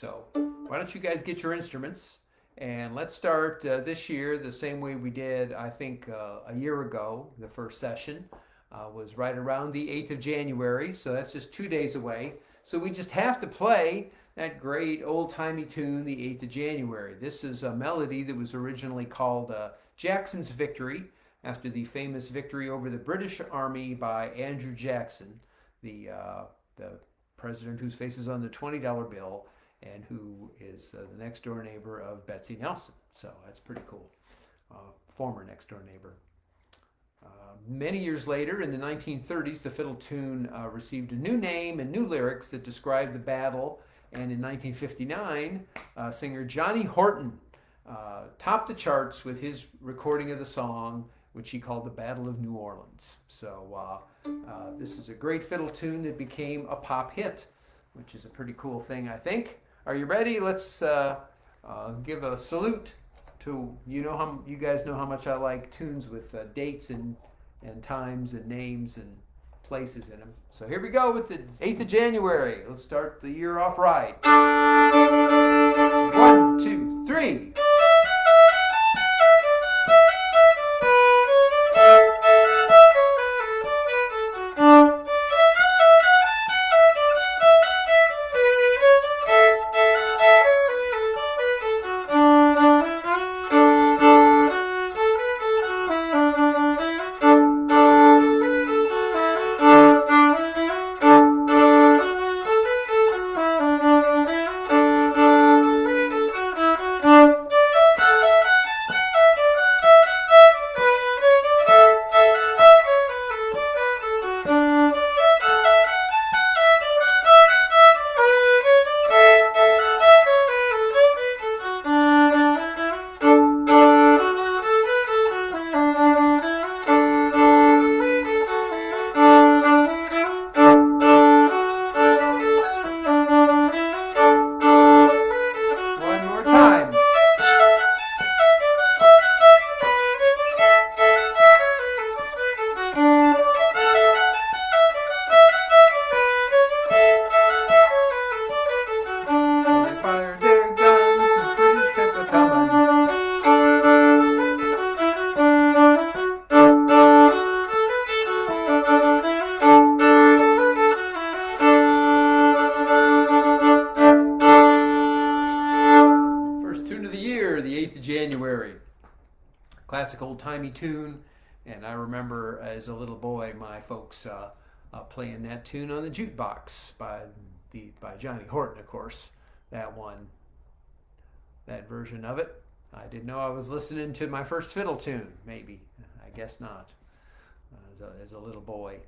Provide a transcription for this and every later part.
So why don't you guys get your instruments, and let's start this year the same way we did, I think, a year ago. The first session was right around the 8th of January, so that's just 2 days away. So we just have to play that great old-timey tune, the 8th of January. This is a melody that was originally called Jackson's Victory, after the famous victory over the British Army by Andrew Jackson, the president whose face is on the $20 bill and who is the next door neighbor of Betsy Nelson. So that's pretty cool. Former next door neighbor. Many years later, in the 1930s, the fiddle tune received a new name and new lyrics that described the battle. And in 1959, singer Johnny Horton topped the charts with his recording of the song, which he called the Battle of New Orleans. So this is a great fiddle tune that became a pop hit, which is a pretty cool thing, I think. Are you ready? Let's give a salute to, you guys know how much I like tunes with dates and times and names and places in them. So here we go with the 8th of January. Let's start the year off right. 1, 2, 3. January. Classic old-timey tune, and I remember as a little boy my folks playing that tune on the jukebox by Johnny Horton, of course. That version of it. I didn't know I was listening to my first fiddle tune, maybe. I guess not, as a little boy.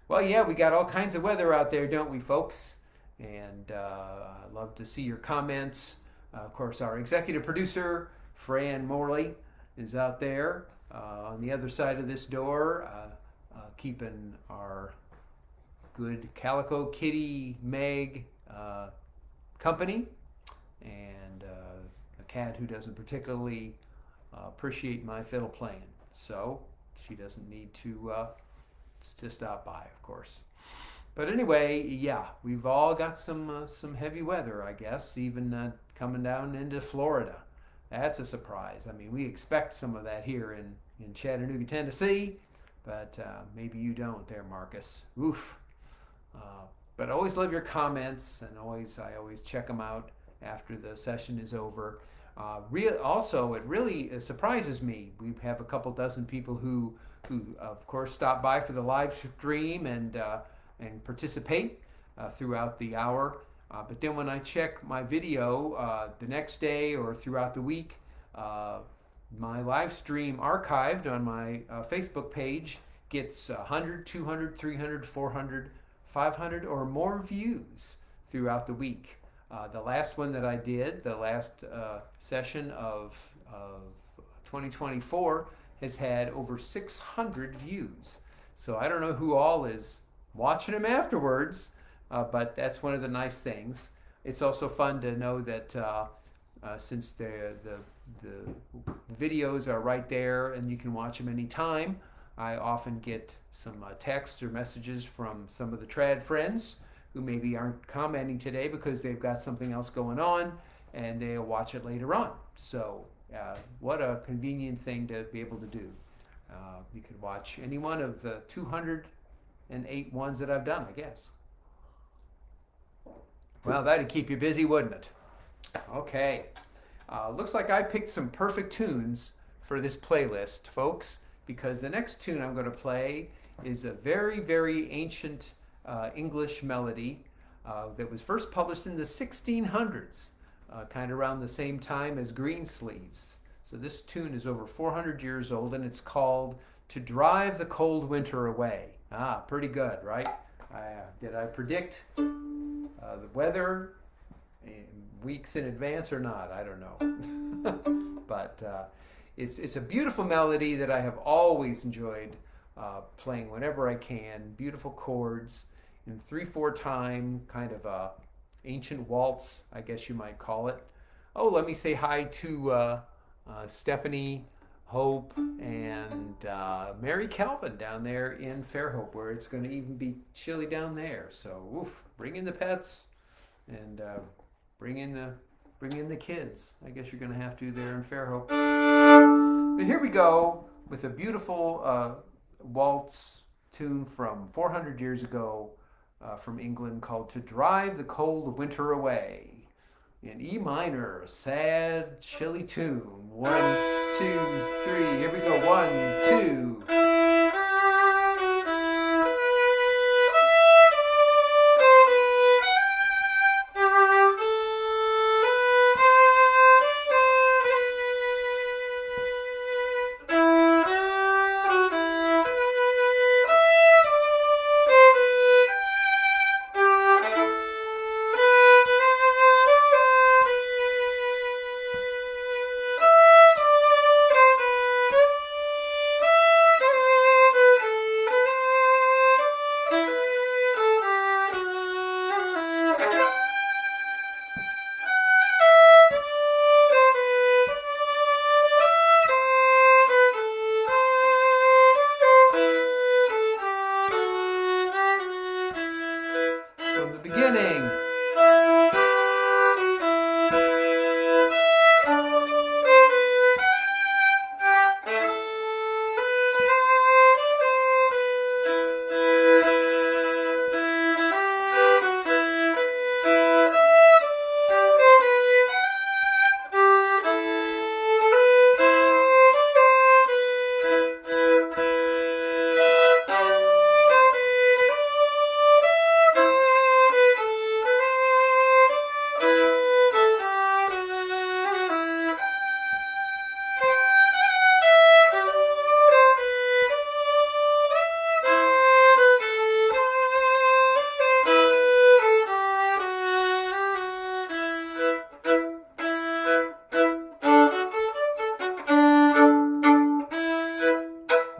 Well, yeah, we got all kinds of weather out there, don't we, folks? And I'd love to see your comments. Of course, our executive producer, Fran Morley, is out there on the other side of this door, keeping our good Calico Kitty Meg company, and a cat who doesn't particularly appreciate my fiddle playing. So she doesn't need to stop by, of course. But anyway, yeah, we've all got some heavy weather, I guess, even coming down into Florida. That's a surprise. I mean, we expect some of that here in Chattanooga, Tennessee, but maybe you don't there, Marcus. Oof. But I always love your comments, and I always check them out after the session is over. Also, it really surprises me. We have a couple dozen people who of course stop by for the live stream and participate throughout the hour. But then when I check my video the next day or throughout the week, my live stream archived on my Facebook page gets 100, 200, 300, 400, 500 or more views throughout the week. The last one that I did, the last session of 2024, has had over 600 views. So I don't know who all is watching them afterwards, but that's one of the nice things. It's also fun to know that since the videos are right there and you can watch them anytime, I often get some texts or messages from some of the TRAD friends who maybe aren't commenting today because they've got something else going on and they'll watch it later on. So what a convenient thing to be able to do. You could watch any one of the 208 ones that I've done, I guess. Well, that'd keep you busy, wouldn't it? Okay. Looks like I picked some perfect tunes for this playlist, folks, because the next tune I'm going to play is a very, very ancient English melody that was first published in the 1600s, kind of around the same time as Greensleeves. So this tune is over 400 years old, and it's called To Drive the Cold Winter Away. Pretty good, right? Did I predict the weather weeks in advance or not? I don't know. But it's a beautiful melody that I have always enjoyed playing whenever I can. Beautiful chords in 3/4 time, kind of a ancient waltz, I guess you might call it. Oh, let me say hi to Stephanie, Hope, and Mary Calvin down there in Fairhope, where it's going to even be chilly down there. So, bring in the pets and bring in the kids. I guess you're going to have to there in Fairhope. But here we go with a beautiful waltz tune from 400 years ago from England called To Drive the Cold Winter Away. In E minor, a sad, chilly tune. 1, 2, 3. Here we go. 1, 2.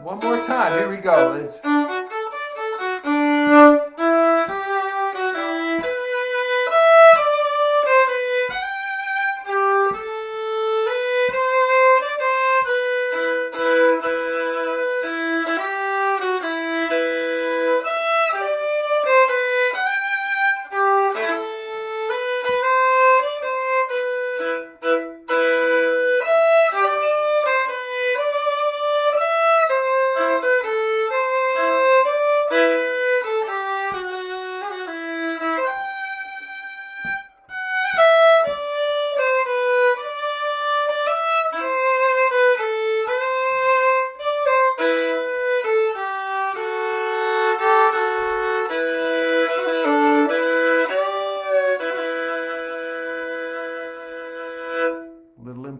One more time. Here we go. Let's...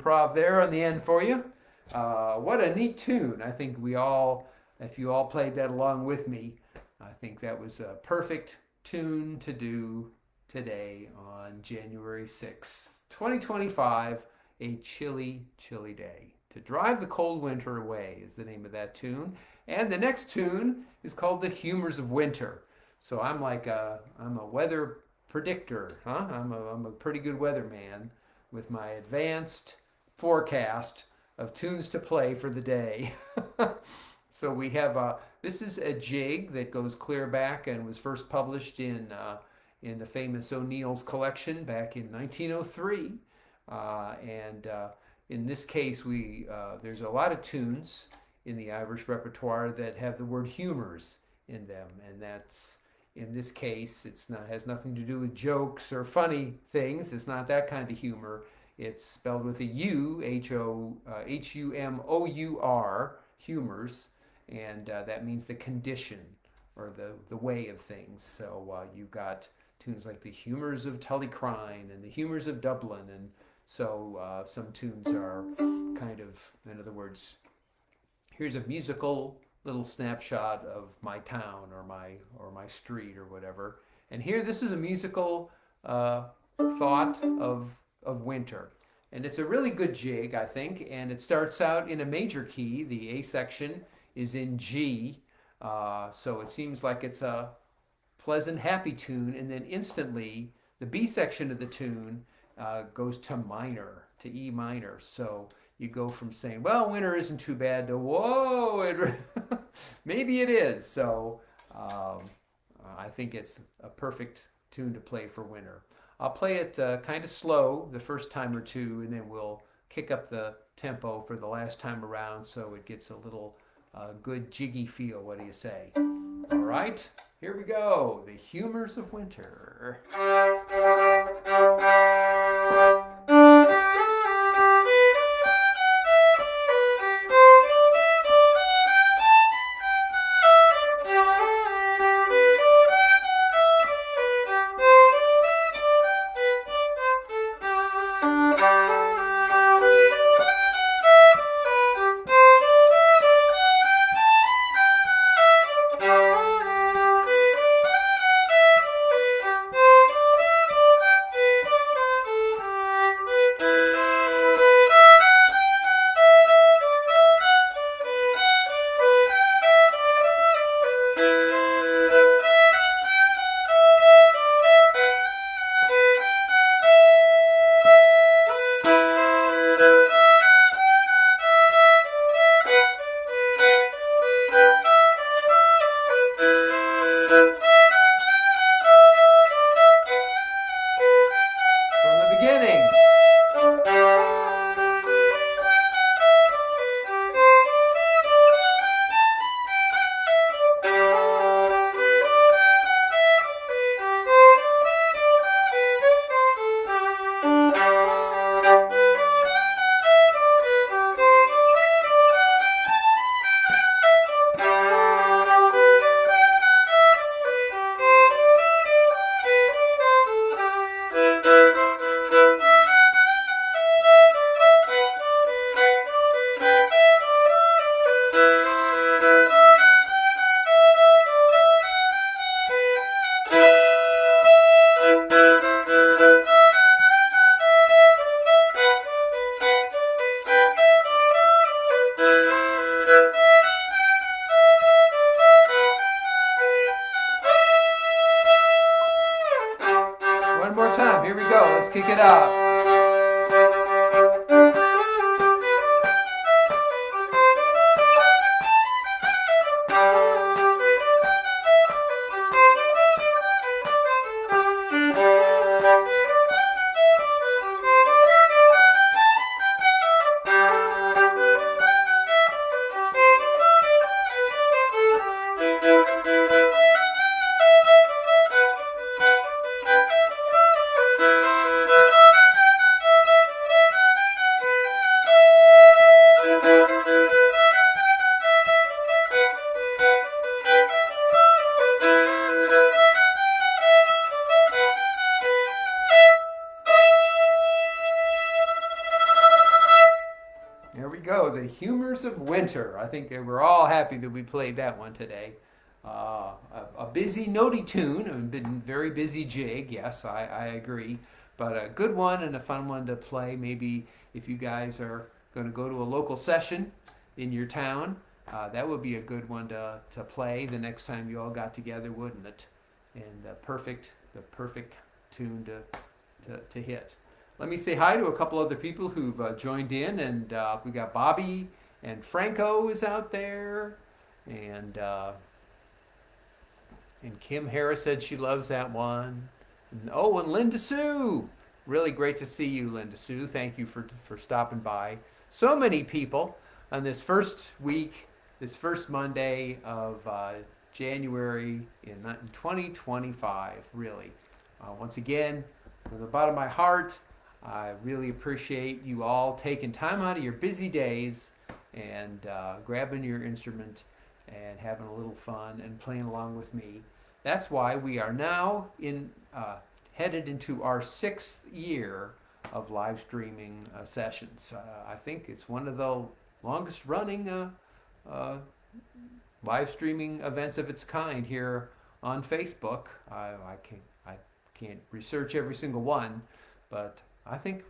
improv there on the end for you. What a neat tune. I think we all, if you all played that along with me, I think that was a perfect tune to do today on January 6th, 2025, a chilly, chilly day. To Drive the Cold Winter Away is the name of that tune. And the next tune is called The Humours of Winter. So I'm a weather predictor, huh? I'm a pretty good weatherman with my advanced forecast of tunes to play for the day. So we have, this is a jig that goes clear back and was first published in in the famous O'Neill's collection back in 1903. In this case, there's a lot of tunes in the Irish repertoire that have the word humours in them, and that's, in this case, has nothing to do with jokes or funny things. It's not that kind of humor. It's spelled with a U, Humour, humours, and that means the condition or the way of things. So you've got tunes like the Humours of Tullycrine and the Humours of Dublin, and so some tunes are kind of, in other words, here's a musical little snapshot of my town or my street or whatever, and here this is a musical thought of winter, and it's a really good jig, I think, and it starts out in a major key. The A section is in G, so it seems like it's a pleasant, happy tune, and then instantly the B section of the tune goes to minor, to E minor. So you go from saying, well, winter isn't too bad, to whoa, maybe it is. So I think it's a perfect tune to play for winter. I'll play it kind of slow the first time or two, and then we'll kick up the tempo for the last time around so it gets a little good jiggy feel. What do you say? All right, here we go. The Humours of Winter. Here we go. Let's kick it up. The Humours of Winter. I think we're all happy that we played that one today. A busy, notey tune, a very busy jig, yes, I agree, but a good one and a fun one to play. Maybe if you guys are going to go to a local session in your town, that would be a good one to play the next time you all got together, wouldn't it? And the perfect tune to hit. Let me say hi to a couple other people who've joined in, and we got Bobby and Franco is out there, and Kim Harris said she loves that one, Oh, and Linda Sue. Really great to see you, Linda Sue. Thank you for stopping by. So many people on this first week, this first Monday of January in 2025, really. Once again, from the bottom of my heart, I really appreciate you all taking time out of your busy days and grabbing your instrument and having a little fun and playing along with me. That's why we are now headed into our 6th year of live streaming sessions. I think it's one of the longest running live streaming events of its kind here on Facebook. I can't research every single one, but I think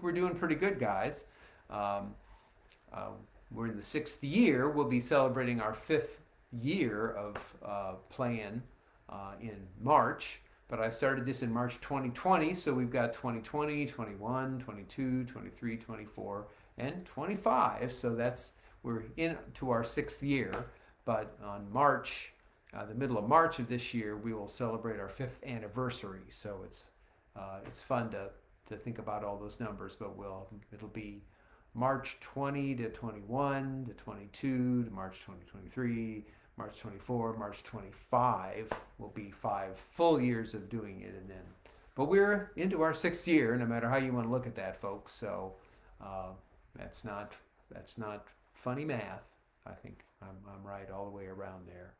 we're doing pretty good, guys. Um, we're in the 6th year. We'll be celebrating our 5th year of playing in March. But I started this in March 2020, so we've got 2020, 21, 22, 23, 24, and 25. So we're into our 6th year. But on March, the middle of March of this year, we will celebrate our 5th anniversary. So it's fun to think about all those numbers. But it'll be March 20 to 21 to 22 to March 2023. March 24, March 25 will be 5 full years of doing it, but we're into our 6th year, no matter how you want to look at that, folks. So that's not funny math. I think I'm right all the way around there.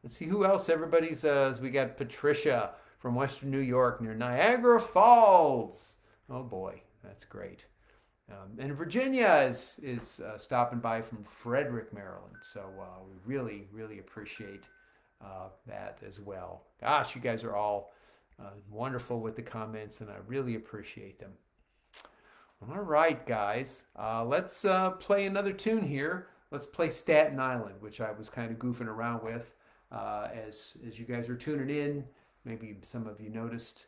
Let's see who else. Everybody's. We got Patricia from Western New York near Niagara Falls. Oh boy, that's great. And Virginia is stopping by from Frederick, Maryland. So we really, really appreciate that as well. Gosh, you guys are all wonderful with the comments, and I really appreciate them. All right, guys. Let's play another tune here. Let's play Staten Island, which I was kind of goofing around with as you guys are tuning in. Maybe some of you noticed.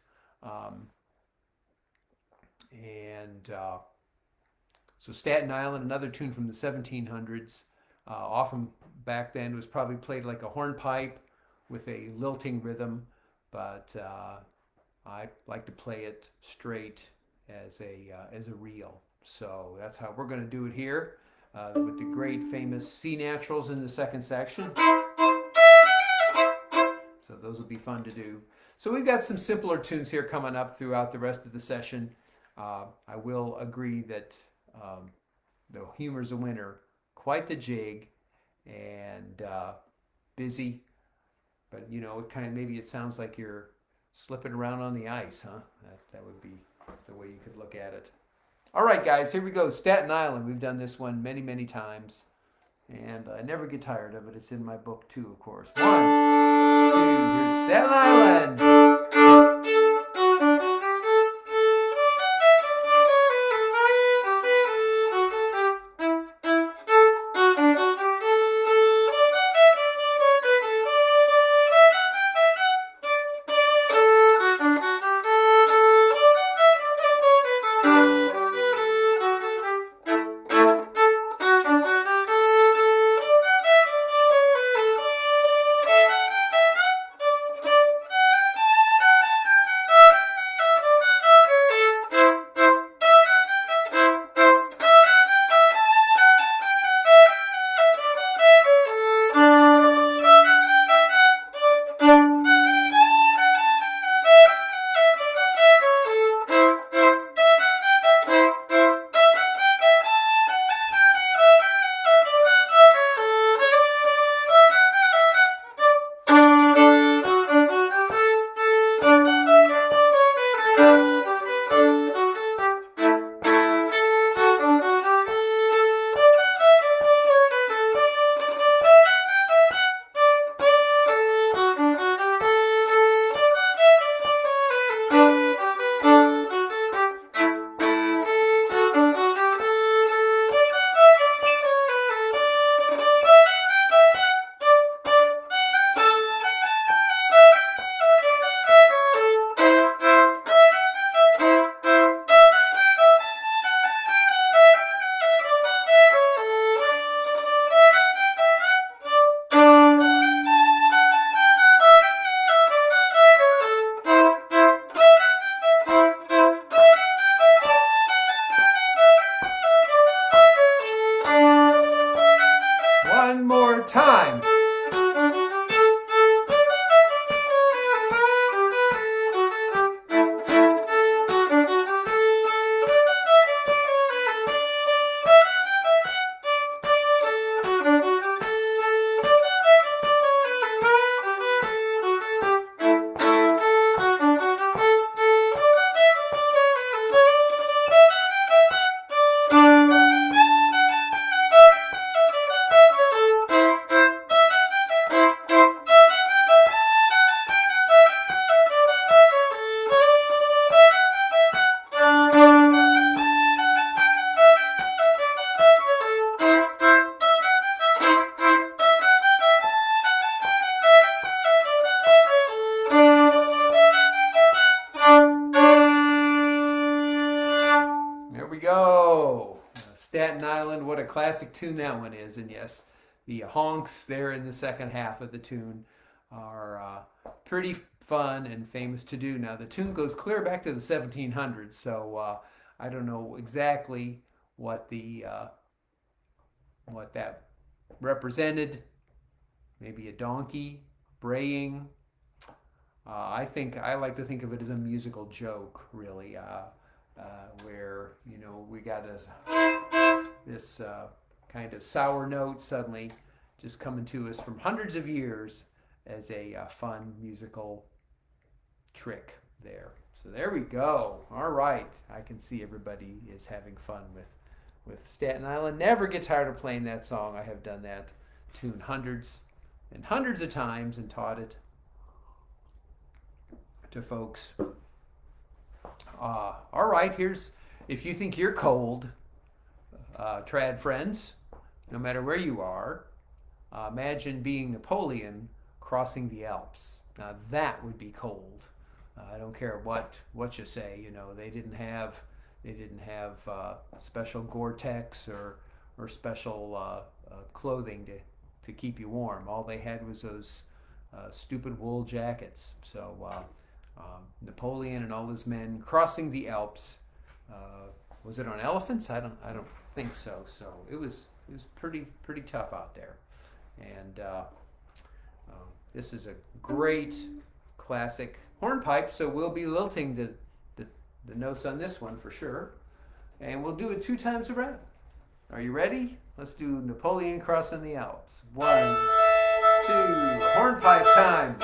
So Staten Island, another tune from the 1700s. Often back then it was probably played like a hornpipe with a lilting rhythm, but I like to play it straight as a reel. So that's how we're going to do it here with the great famous C naturals in the second section. So those will be fun to do. So we've got some simpler tunes here coming up throughout the rest of the session. I will agree that the Humours of Winter, quite the jig, and busy, but maybe it sounds like you're slipping around on the ice, huh? That would be the way you could look at it. All right, guys, here we go. Staten Island. We've done this one many, many times, and I never get tired of it. It's in my book too, of course. 1, 2, here's Staten Island. go. Staten Island, what a classic tune that one is. And yes, the honks there in the second half of the tune are pretty fun and famous to do. Now, the tune goes clear back to the 1700s, so I don't know exactly what that represented. Maybe a donkey braying. I like to think of it as a musical joke, really, where we got this kind of sour note suddenly just coming to us from hundreds of years as a fun musical trick there. So there we go. All right, I can see everybody is having fun with Staten Island. Never get tired of playing that song. I have done that tune hundreds and hundreds of times and taught it to folks. All right, if you think you're cold, trad friends, no matter where you are, imagine being Napoleon crossing the Alps. Now that would be cold. I don't care what you say. They didn't have special Gore-Tex or special clothing to keep you warm. All they had was those stupid wool jackets. So Napoleon and all his men crossing the Alps. Was it on elephants? I don't think so. So it was pretty tough out there. And this is a great classic hornpipe. So we'll be lilting the notes on this one for sure. And we'll do it 2 times around. Are you ready? Let's do Napoleon Crossing the Alps. 1, 2, hornpipe time.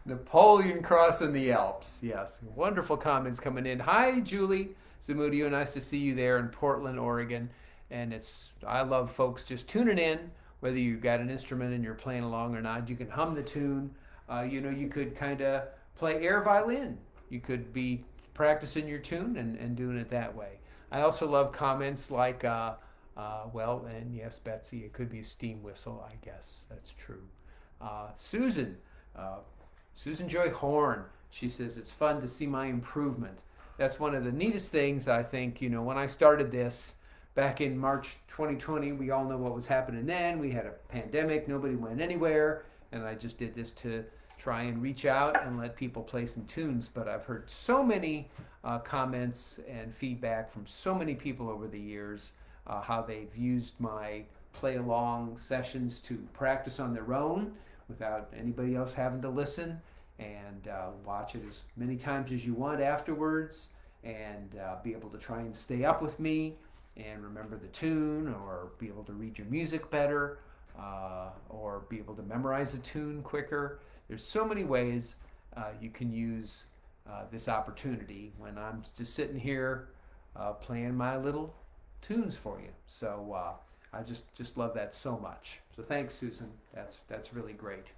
Napoleon Crossing the Alps. Yes, wonderful comments coming in. Hi, Julie Zamudio. Nice to see you there in Portland, Oregon. And I love folks just tuning in, whether you've got an instrument and you're playing along or not. You can hum the tune. You could kind of play air violin. You could be practicing your tune and doing it that way. I also love comments like, and yes, Betsy, it could be a steam whistle, I guess. That's true. Susan Joy Horn, she says, it's fun to see my improvement. that's one of the neatest things, I think. When I started this back in March 2020, we all know what was happening then. We had a pandemic, nobody went anywhere, and I just did this to try and reach out and let people play some tunes. But I've heard so many comments and feedback from so many people over the years, how they've used my play along sessions to practice on their own without anybody else having to listen, and watch it as many times as you want afterwards, and be able to try and stay up with me and remember the tune, or be able to read your music better, or be able to memorize a tune quicker. There's so many ways you can use this opportunity when I'm just sitting here playing my little tunes for you. So I just love that so much. So thanks, Susan. That's really great.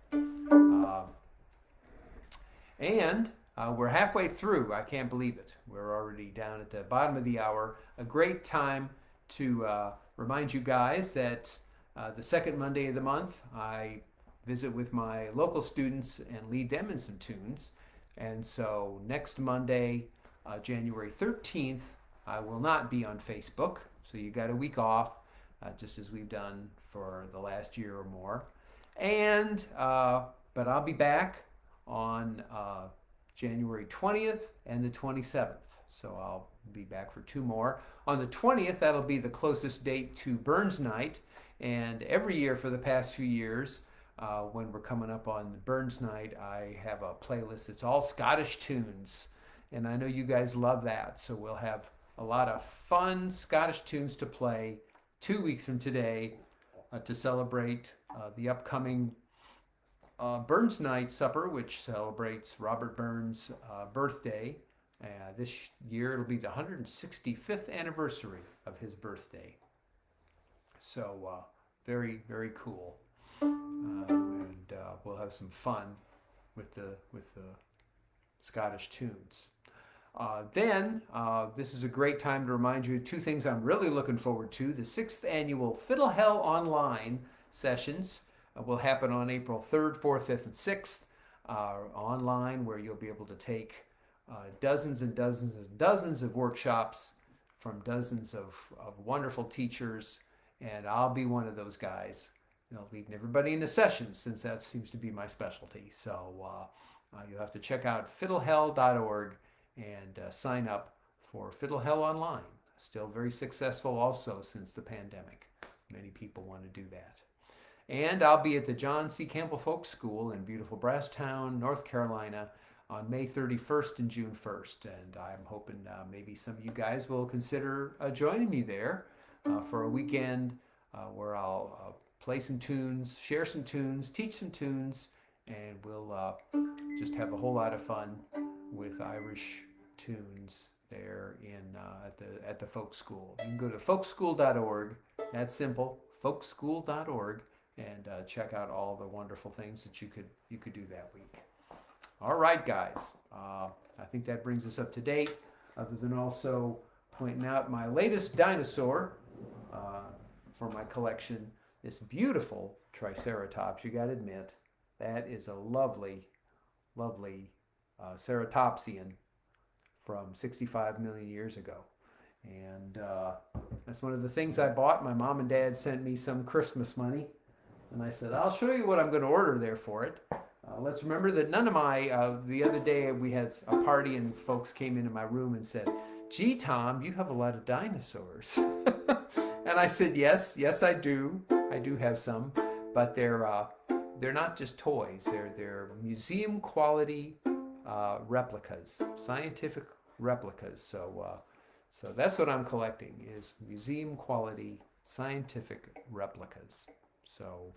And we're halfway through. I can't believe it. We're already down at the bottom of the hour. A great time to remind you guys that the second Monday of the month, I visit with my local students and lead them in some tunes. And so next Monday, January 13th, I will not be on Facebook. So you got a week off, just as we've done for the last year or more. And but I'll be back on January 20th and the 27th. So I'll be back for two more. On the 20th, that'll be the closest date to Burns Night. And every year for the past few years, when we're coming up on Burns Night, I have a playlist. It's all Scottish tunes. And I know you guys love that. So we'll have a lot of fun Scottish tunes to play 2 weeks from today to celebrate the upcoming Burns Night Supper, which celebrates Robert Burns' birthday. This year it'll be the 165th anniversary of his birthday. So very, very cool. And we'll have some fun with the Scottish tunes. Then this is a great time to remind you of two things I'm really looking forward to. The 6th annual Fiddle Hell Online sessions will happen on April 3rd, 4th, 5th, and 6th online, where you'll be able to take dozens and dozens and dozens of workshops from dozens of wonderful teachers. And I'll be one of those guys, leading everybody into sessions, since that seems to be my specialty. So you'll have to check out fiddlehell.org and sign up for Fiddle Hell Online. Still very successful also since the pandemic. Many people want to do that. And I'll be at the John C. Campbell Folk School in beautiful Brasstown, North Carolina on May 31st and June 1st. And I'm hoping maybe some of you guys will consider joining me there for a weekend where I'll play some tunes, share some tunes, teach some tunes, and we'll just have a whole lot of fun with Irish tunes there at the folk school. You can go to folkschool.org. That's simple, folkschool.org, and check out all the wonderful things that you could do that week. All right, guys. I think that brings us up to date, other than also pointing out my latest dinosaur for my collection, this beautiful Triceratops. You got to admit, that is a lovely, lovely ceratopsian from 65 million years ago. And that's one of the things I bought. My mom and dad sent me some Christmas money, and I said, I'll show you what I'm going to order there for it. Let's remember that none of the other day we had a party and folks came into my room and said, gee, Tom, you have a lot of dinosaurs. And I said, yes, I do. I do have some, but they're not just toys. They're museum quality replicas, scientific replicas. So that's what I'm collecting, is museum quality scientific replicas. So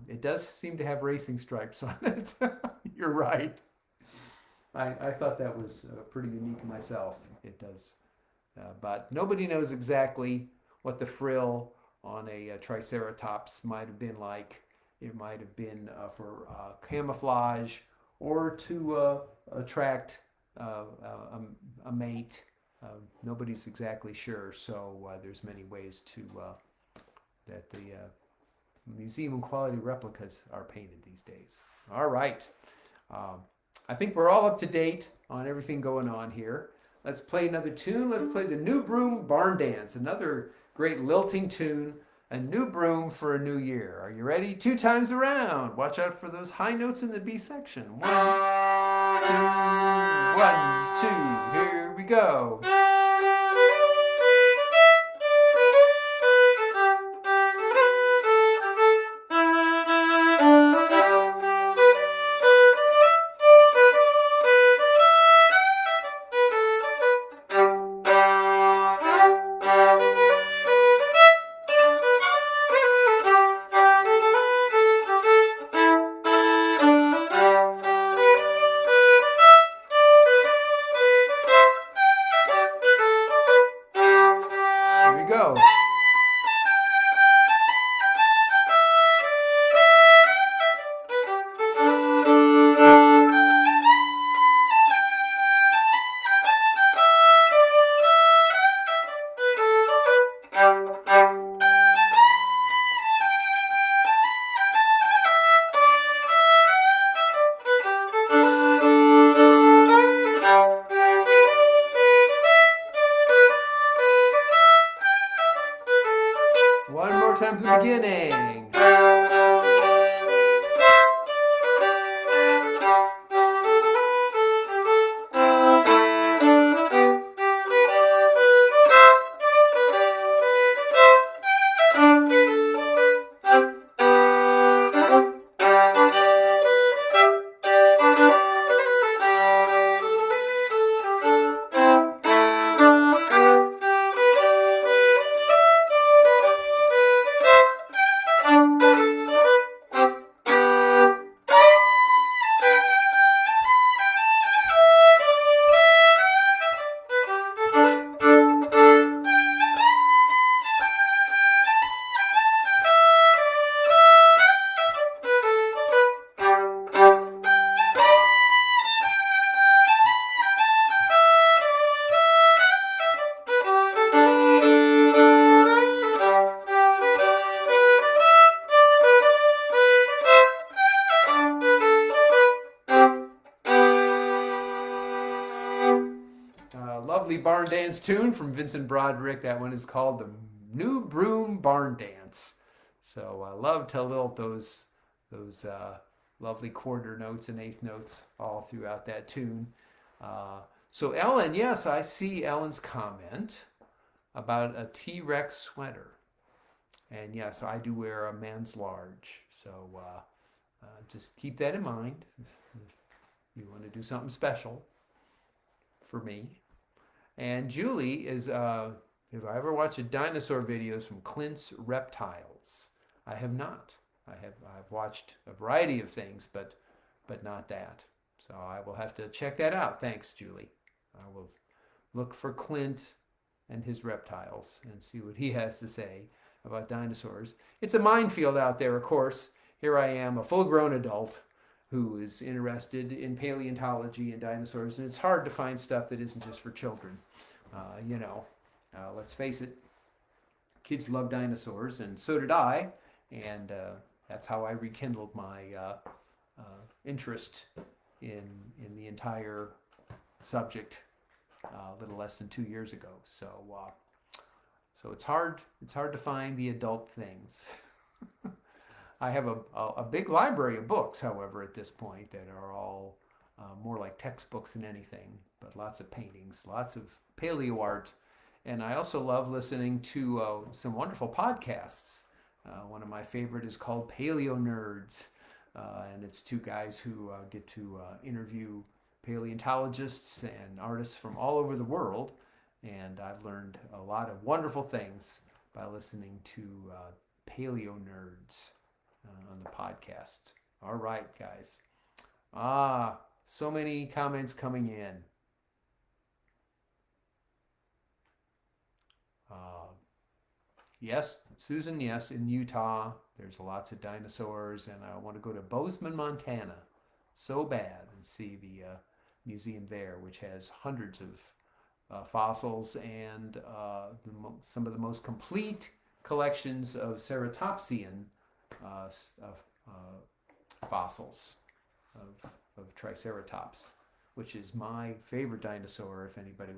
it does seem to have racing stripes on it. You're right. I thought that was pretty unique myself. It does. But nobody knows exactly what the frill on a Triceratops might have been like. It might have been for camouflage or to attract a mate. Nobody's exactly sure. So there's many ways that the museum quality replicas are painted these days. All right. I think we're all up to date on everything going on here. Let's play another tune. Let's play the New Broom Barndance, another great lilting tune. A new broom for a new year. Are you ready? 2 times around. Watch out for those high notes in the B section. 1, 2, 1, 2. Here we go. Go. One more time from the beginning. Lovely barn dance tune from Vincent Broderick. That one is called the New Broom Barndance. So I love to lilt those lovely quarter notes and eighth notes all throughout that tune. So Ellen, yes, I see Ellen's comment about a T-Rex sweater. And yes, I do wear a man's large. So just keep that in mind if you want to do something special for me. And Julie is, if I ever watch a dinosaur videos from Clint's Reptiles, I have not. I've watched a variety of things, but not that. So I will have to check that out. Thanks, Julie. I will look for Clint and his reptiles and see what he has to say about dinosaurs. It's a minefield out there, of course. Here I am, a full-grown adult who is interested in paleontology and dinosaurs, and it's hard to find stuff that isn't just for children. Let's face it, kids love dinosaurs, and so did I, and that's how I rekindled my interest in the entire subject a little less than 2 years ago. So it's hard to find the adult things. I have a big library of books, however, at this point that are all more like textbooks than anything, but lots of paintings, lots of paleo art, and I also love listening to some wonderful podcasts. One of my favorite is called Paleo Nerds, and it's 2 guys who get to interview paleontologists and artists from all over the world, and I've learned a lot of wonderful things by listening to Paleo Nerds on the podcast. All right, guys. So many comments coming in. Yes, Susan, yes, in Utah, there's lots of dinosaurs, and I want to go to Bozeman, Montana, so bad, and see the museum there, which has hundreds of fossils and some of the most complete collections of ceratopsian fossils of Triceratops, which is my favorite dinosaur if anybody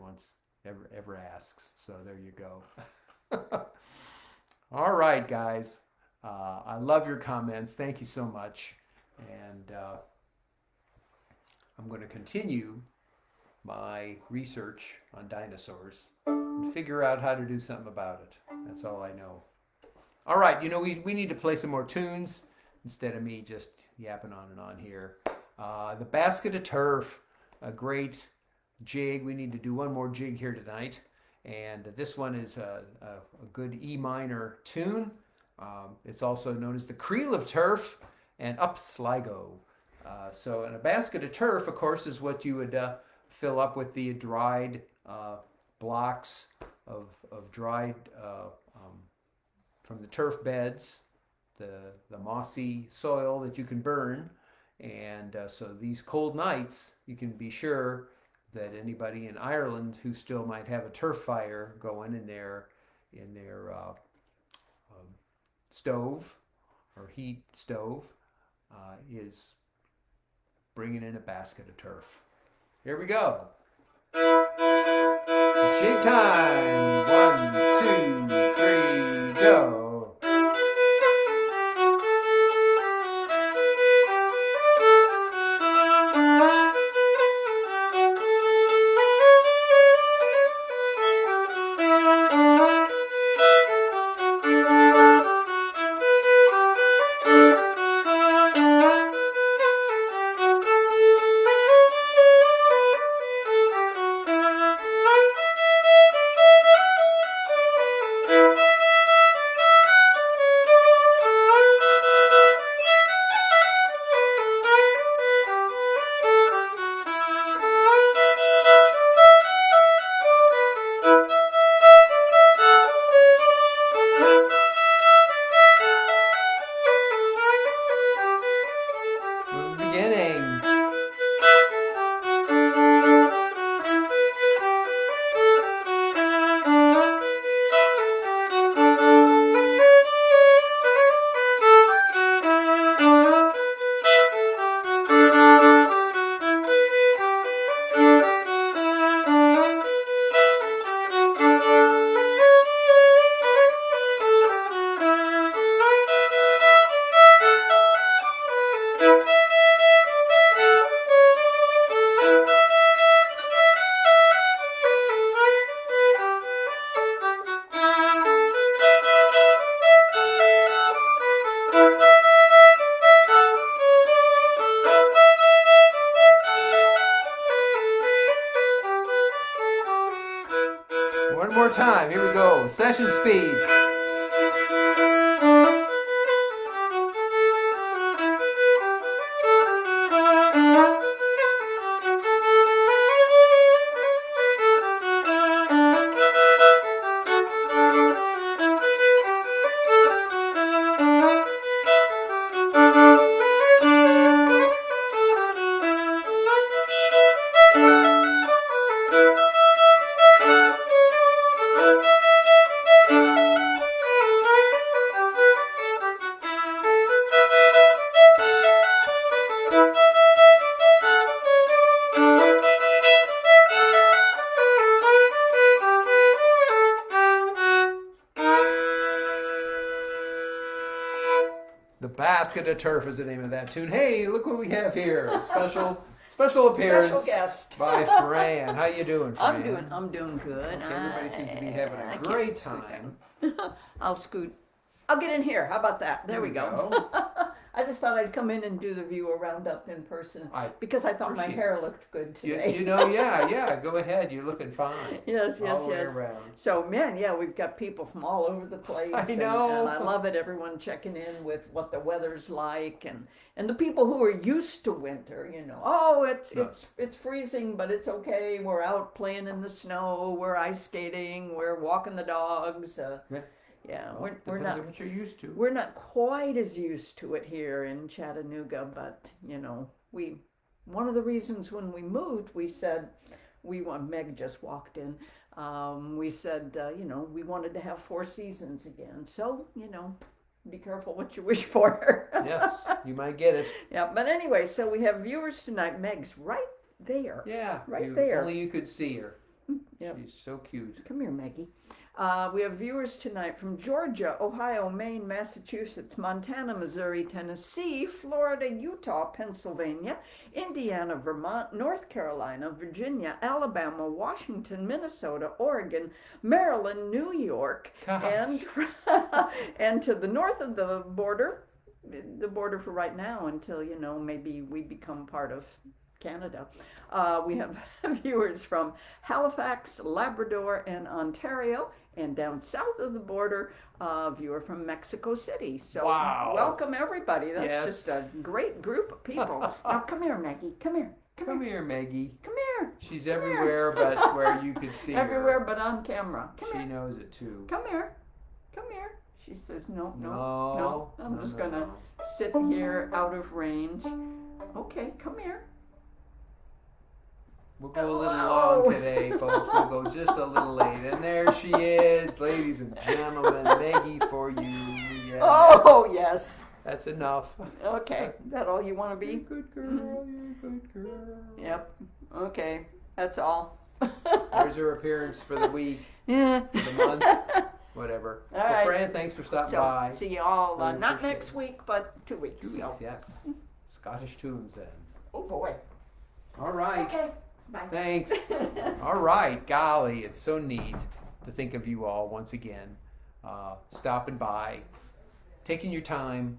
ever asks. So there you go. All right, guys. I love your comments. Thank you so much. And I'm going to continue my research on dinosaurs and figure out how to do something about it. That's all I know. All right, we need to play some more tunes instead of me just yapping on and on here. The Basket of Turf, a great jig. We need to do one more jig here tonight. And this one is a good E minor tune. It's also known as the Creel of Turf and Up Sligo. So in a basket of turf, of course, is what you would fill up with the dried blocks of dried from the turf beds, the mossy soil that you can burn. And so these cold nights, you can be sure that anybody in Ireland who still might have a turf fire going in their stove or heat stove is bringing in a basket of turf. Here we go. Jig time. 1, 2, 3, go. One more time. Here we go. Session speed. Basket of Turf is the name of that tune. Hey, look what we have here. Special appearance. Special guest. By Fran. How you doing, Fran? I'm doing good. Okay, everybody seems to be having a great time. I'll scoot. I'll get in here. How about that? There we go. I just thought I'd come in and do the viewer roundup in person because I thought my hair looked good today. Yeah. Go ahead. You're looking fine. Yes. All the way around. So, man, we've got people from all over the place. I know. And I love it. Everyone checking in with what the weather's like and the people who are used to winter, Oh, it's freezing, but it's okay. We're out playing in the snow. We're ice skating. We're walking the dogs. Yeah, well, we're not what you're used to. We're not quite as used to it here in Chattanooga, but one of the reasons when we moved, we said Meg just walked in. We said we wanted to have 4 seasons again. So be careful what you wish for. Yes, you might get it. Yeah, but anyway, so we have viewers tonight. Meg's right there. Yeah, right there. If only you could see her. Yep. She's so cute. Come here, Maggie. We have viewers tonight from Georgia, Ohio, Maine, Massachusetts, Montana, Missouri, Tennessee, Florida, Utah, Pennsylvania, Indiana, Vermont, North Carolina, Virginia, Alabama, Washington, Minnesota, Oregon, Maryland, New York, and and to the north of the border for right now until, maybe we become part of Canada. We have viewers from Halifax, Labrador, and Ontario, and down south of the border, a viewer from Mexico City. So wow. Welcome everybody. That's just a great group of people. Now come here, Maggie. Come here. Come here, Maggie. Come here. She's everywhere but where you could see everywhere her. but on camera. Come she here. knows it too. Come here. Come here. She says no. I'm just gonna no. sit here out of range. Okay, come here. We'll go a little long today, folks. We'll go just a little late. And there she is, ladies and gentlemen. Maggie for you. Yeah, yes. That's enough. Okay. That all you want to be? You're a good girl. You're a good girl. Yep. Okay. That's all. There's her appearance for the week, Yeah. for the month, whatever. All well, right. Fran, thanks for stopping by. See you all, Really not appreciate next it. week, but 2 weeks. 2 weeks, yes. Scottish tunes then. Oh, boy. All right. Okay. Bye. Thanks. All right. Golly, it's so neat to think of you all once again, stopping by, taking your time,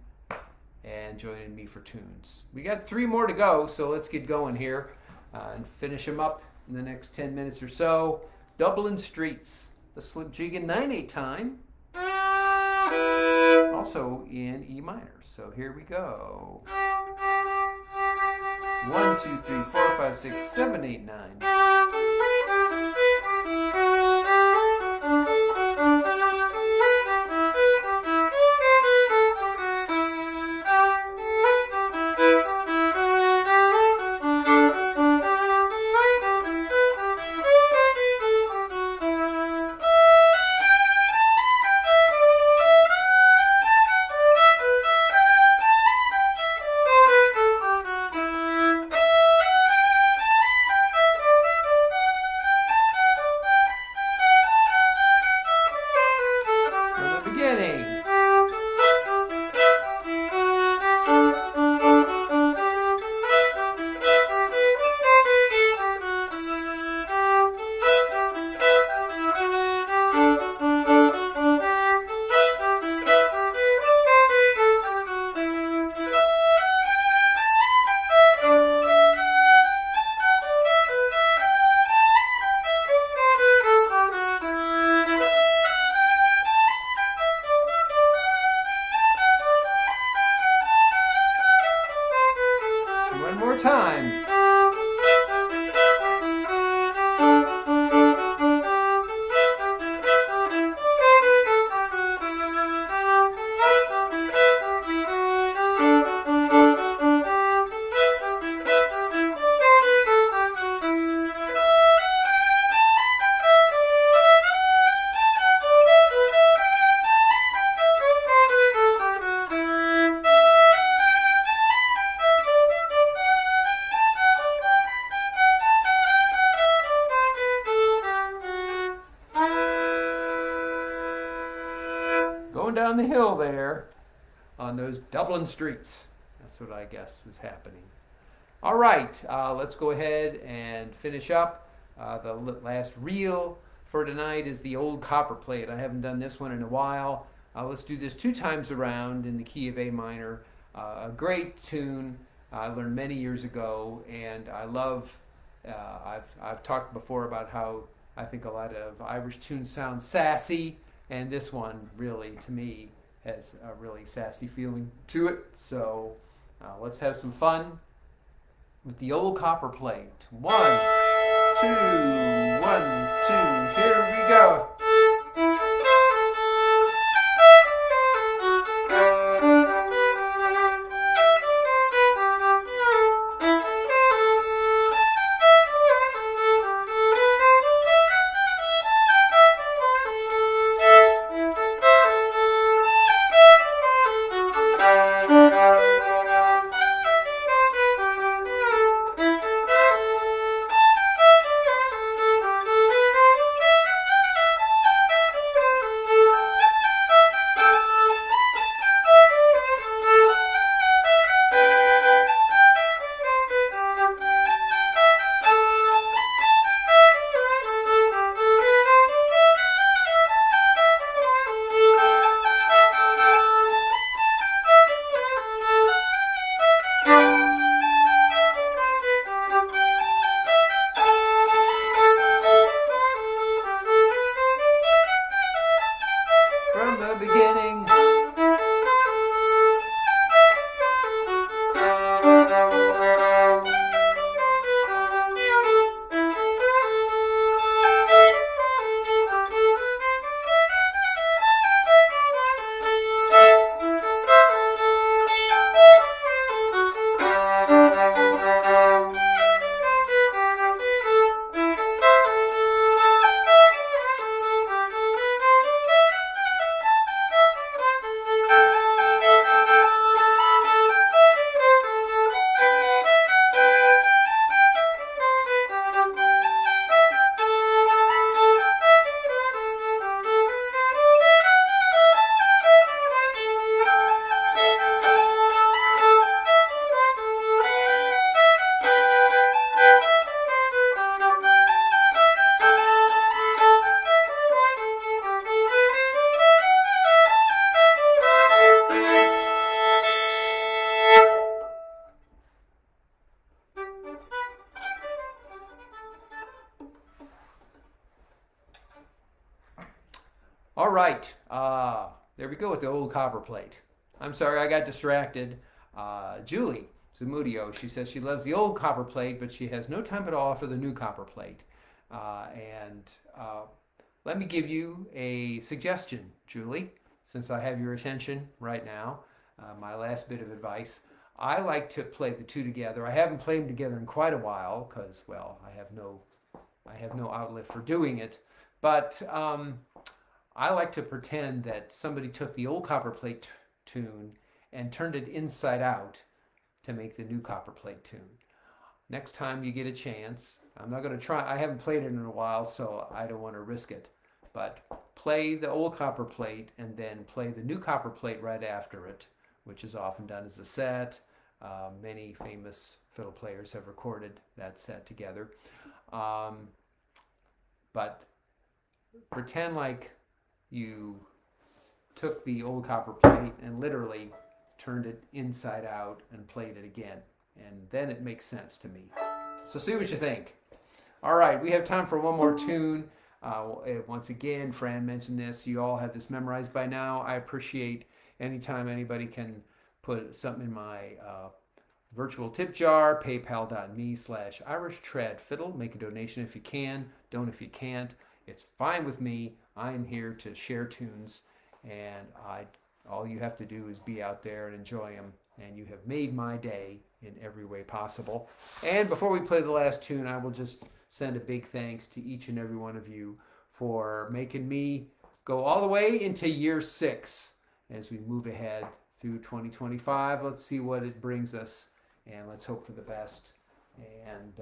and joining me for tunes. We got 3 more to go, so let's get going here and finish them up in the next 10 minutes or so. Dublin Streets, the slipjig in 9/8 time, also in E minor. So here we go. 1, 2, 3, 4, 5, 6, 7, 8, 9. Time. Down the hill there on those Dublin streets. That's what I guess was happening. All right, let's go ahead and finish up. The last reel for tonight is the Old Copperplate. I haven't done this one in a while. Let's do this 2 times around in the key of A minor. A great tune I learned many years ago, and I love, I've talked before about how I think a lot of Irish tunes sound sassy, and this one really, to me, has a really sassy feeling to it. So let's have some fun with the Old Copperplate. 1, 2, 1, 2, here we go. All right. There we go with the old copperplate. I'm sorry, I got distracted. Julie Zamudio, she says she loves the old copperplate, but she has no time at all for the new copperplate. And let me give you a suggestion, Julie, since I have your attention right now. My last bit of advice. I like to play the two together. I haven't played them together in quite a while because, well, I have no outlet for doing it. But I like to pretend that somebody took the old copperplate tune and turned it inside out to make the new copperplate tune. Next time you get a chance, I'm not going to try. I haven't played it in a while, so I don't want to risk it. But play the old copperplate and then play the new copperplate right after it, which is often done as a set. Many famous fiddle players have recorded that set together. But pretend like you took the old copperplate and literally turned it inside out and played it again. And then it makes sense to me. So see what you think. All right, we have time for one more tune. Once again, Fran mentioned this. You all have this memorized by now. I appreciate anytime anybody can put something in my virtual tip jar, paypal.me/Irish Trad Fiddle. Make a donation if you can. Don't if you can't. It's fine with me. I am here to share tunes, and all you have to do is be out there and enjoy them, and you have made my day in every way possible. And before we play the last tune, I will just send a big thanks to each and every one of you for making me go all the way into year 6 as we move ahead through 2025. Let's see what it brings us, and let's hope for the best, and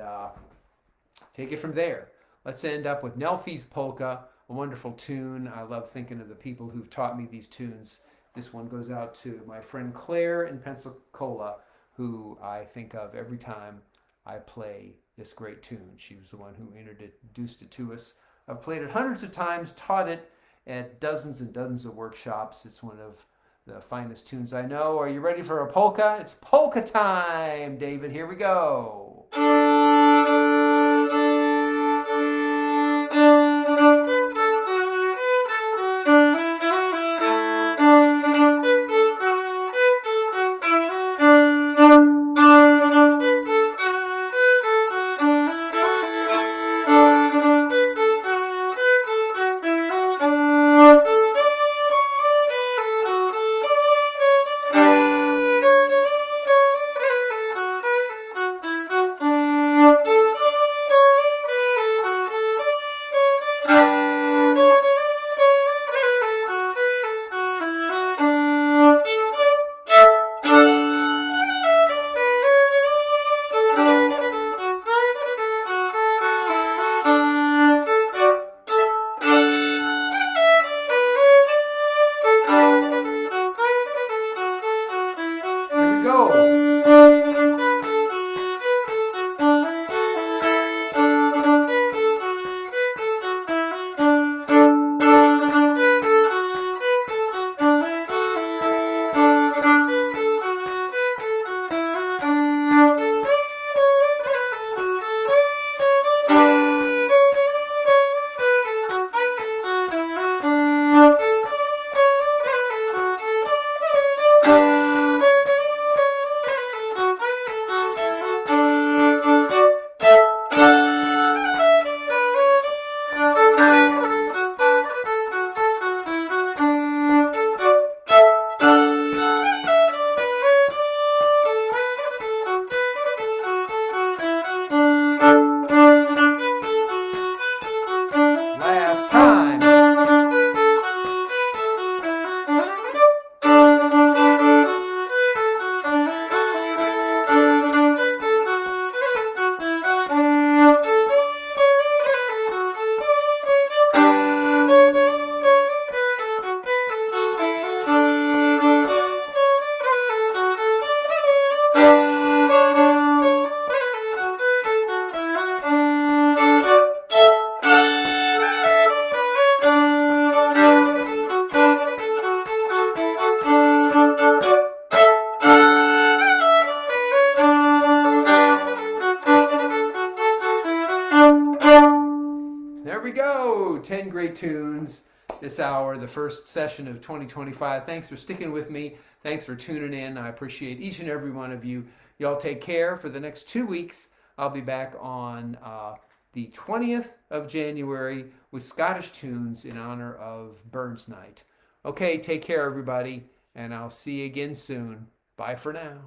take it from there. Let's end up with Nell's Polka, a wonderful tune. I love thinking of the people who've taught me these tunes. This one goes out to my friend Claire in Pensacola, who I think of every time I play this great tune. She was the one who introduced it to us. I've played it hundreds of times, taught it at dozens and dozens of workshops. It's one of the finest tunes I know. Are you ready for a polka? It's polka time, David. Here we go. this hour, the first session of 2025. Thanks for sticking with me. Thanks for tuning in. I appreciate each and every one of you. Y'all take care. For the next 2 weeks, I'll be back on the 20th of January with Scottish tunes in honor of Burns Night. Okay, take care, everybody, and I'll see you again soon. Bye for now.